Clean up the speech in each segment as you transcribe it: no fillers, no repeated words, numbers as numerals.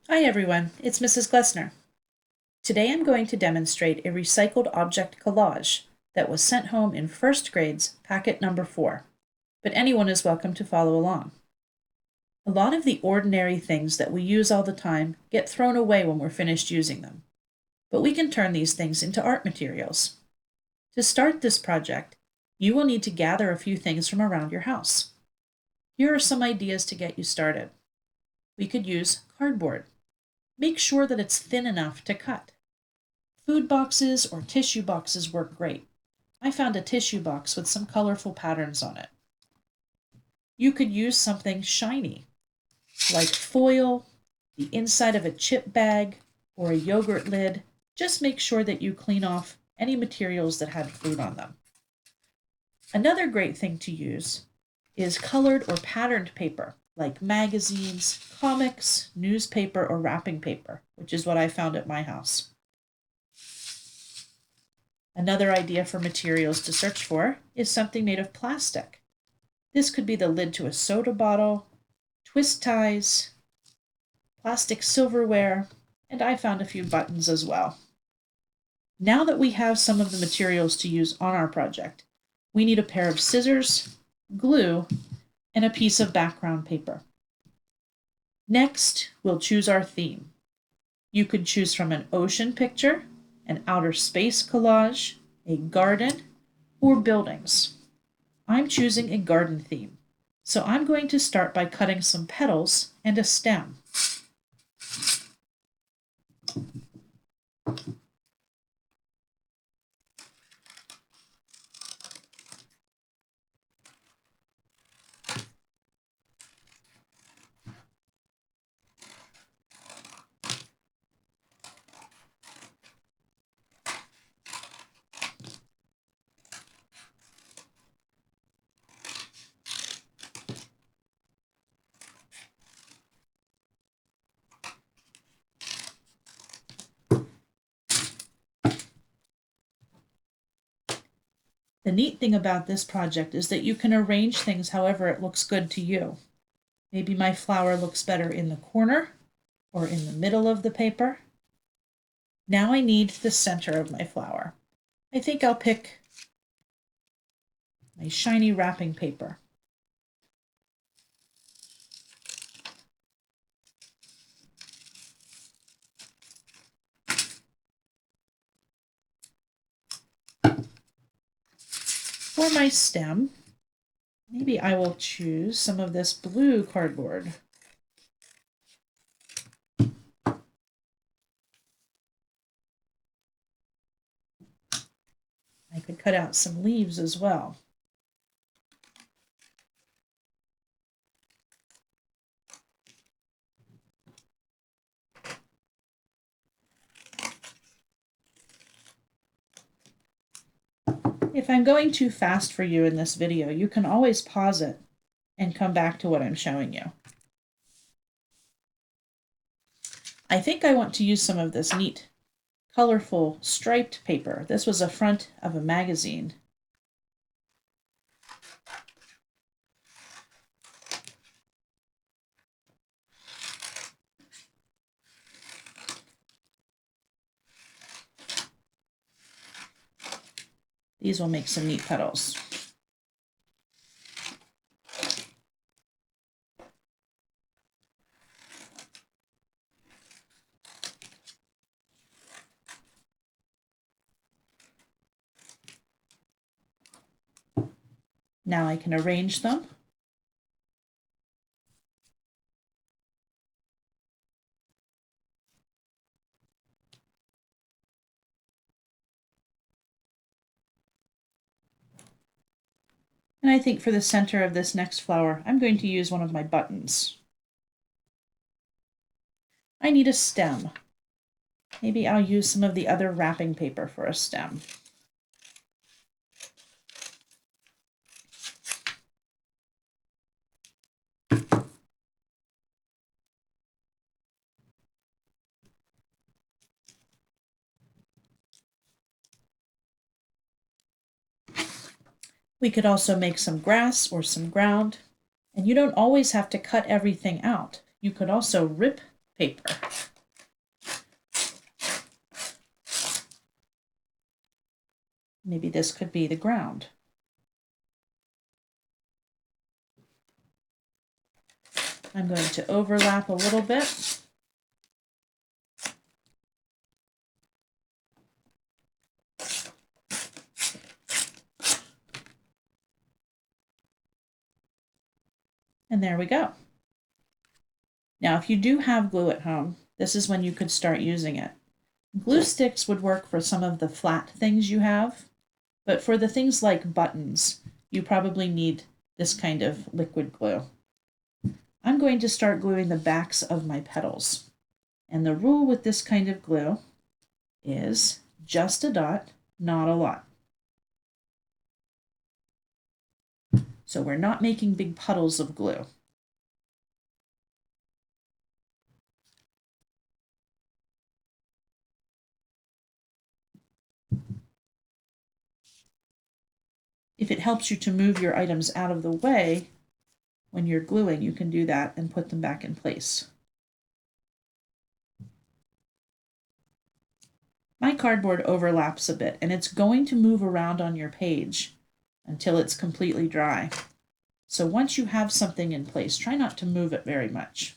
Hi everyone, it's Mrs. Glessner. Today I'm going to demonstrate a recycled object collage that was sent home in first grade's packet number 4, but anyone is welcome to follow along. A lot of the ordinary things that we use all the time get thrown away when we're finished using them, but we can turn these things into art materials. To start this project, you will need to gather a few things from around your house. Here are some ideas to get you started. We could use cardboard. Make sure that it's thin enough to cut. Food boxes or tissue boxes work great. I found a tissue box with some colorful patterns on it. You could use something shiny, like foil, the inside of a chip bag, or a yogurt lid. Just make sure that you clean off any materials that had food on them. Another great thing to use is colored or patterned paper, like magazines, comics, newspaper, or wrapping paper, which is what I found at my house. Another idea for materials to search for is something made of plastic. This could be the lid to a soda bottle, twist ties, plastic silverware, and I found a few buttons as well. Now that we have some of the materials to use on our project, we need a pair of scissors, glue, and a piece of background paper. Next, we'll choose our theme. You could choose from an ocean picture, an outer space collage, a garden, or buildings. I'm choosing a garden theme, so I'm going to start by cutting some petals and a stem. The neat thing about this project is that you can arrange things however it looks good to you. Maybe my flower looks better in the corner or in the middle of the paper. Now I need the center of my flower. I think I'll pick my shiny wrapping paper. For my stem, maybe I will choose some of this blue cardboard. I could cut out some leaves as well. If I'm going too fast for you in this video, you can always pause it and come back to what I'm showing you. I think I want to use some of this neat, colorful, striped paper. This was a front of a magazine. These will make some neat petals. Now I can arrange them. And I think for the center of this next flower, I'm going to use one of my buttons. I need a stem. Maybe I'll use some of the other wrapping paper for a stem. We could also make some grass or some ground, and you don't always have to cut everything out. You could also rip paper. Maybe this could be the ground. I'm going to overlap a little bit. And there we go. Now, if you do have glue at home, this is when you could start using it. Glue sticks would work for some of the flat things you have, but for the things like buttons, you probably need this kind of liquid glue. I'm going to start gluing the backs of my petals. And the rule with this kind of glue is just a dot, not a lot. So we're not making big puddles of glue. If it helps you to move your items out of the way when you're gluing, you can do that and put them back in place. My cardboard overlaps a bit, and it's going to move around on your page until it's completely dry. So once you have something in place, try not to move it very much.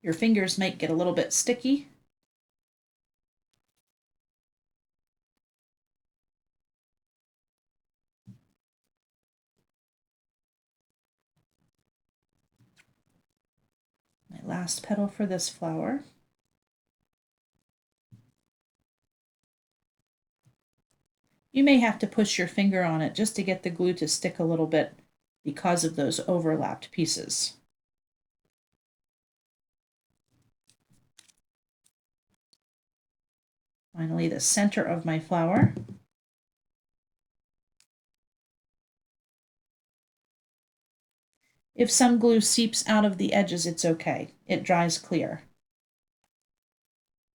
Your fingers might get a little bit sticky. My last petal for this flower. You may have to push your finger on it just to get the glue to stick a little bit because of those overlapped pieces. Finally, the center of my flower. If some glue seeps out of the edges, it's okay. It dries clear.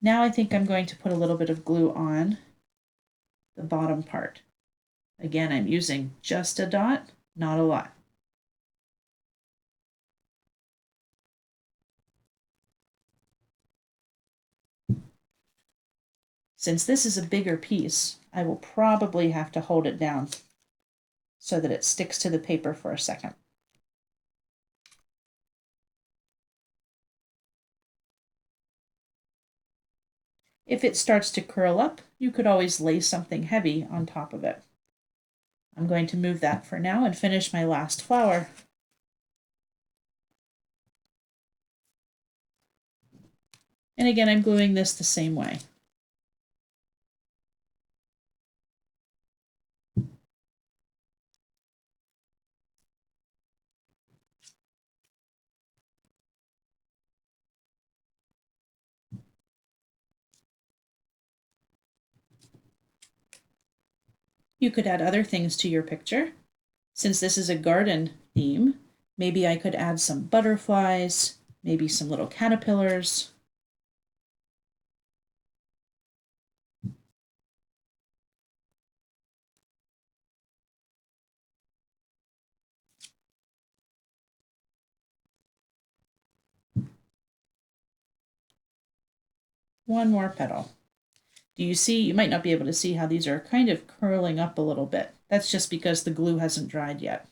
Now I think I'm going to put a little bit of glue on the bottom part. Again, I'm using just a dot, not a lot. Since this is a bigger piece, I will probably have to hold it down so that it sticks to the paper for a second. If it starts to curl up, you could always lay something heavy on top of it. I'm going to move that for now and finish my last flower. And again, I'm gluing this the same way. You could add other things to your picture. Since this is a garden theme, maybe I could add some butterflies, maybe some little caterpillars. One more petal. Do you see? You might not be able to see how these are kind of curling up a little bit. That's just because the glue hasn't dried yet.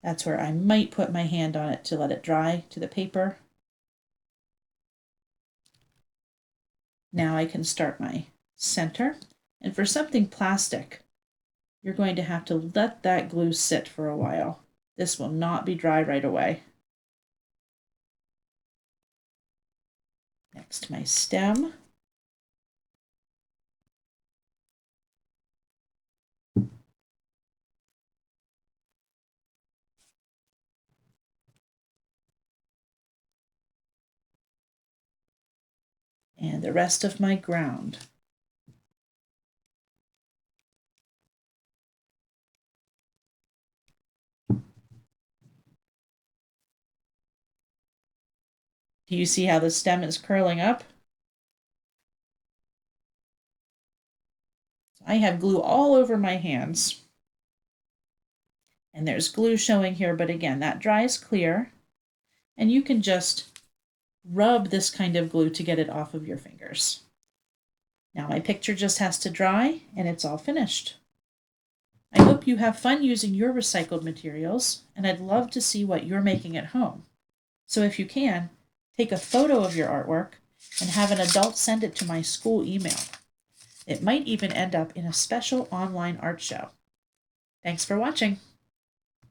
That's where I might put my hand on it to let it dry to the paper. Now I can start my center. And for something plastic, you're going to have to let that glue sit for a while. This will not be dry right away. Next, my stem. and the rest of my ground. Do you see how the stem is curling up? I have glue all over my hands. And there's glue showing here, but again, that dries clear. And you can just rub this kind of glue to get it off of your fingers. Now my picture just has to dry and it's all finished. I hope you have fun using your recycled materials, and I'd love to see what you're making at home. So if you can, take a photo of your artwork and have an adult send it to my school email. It might even end up in a special online art show. Thanks for watching.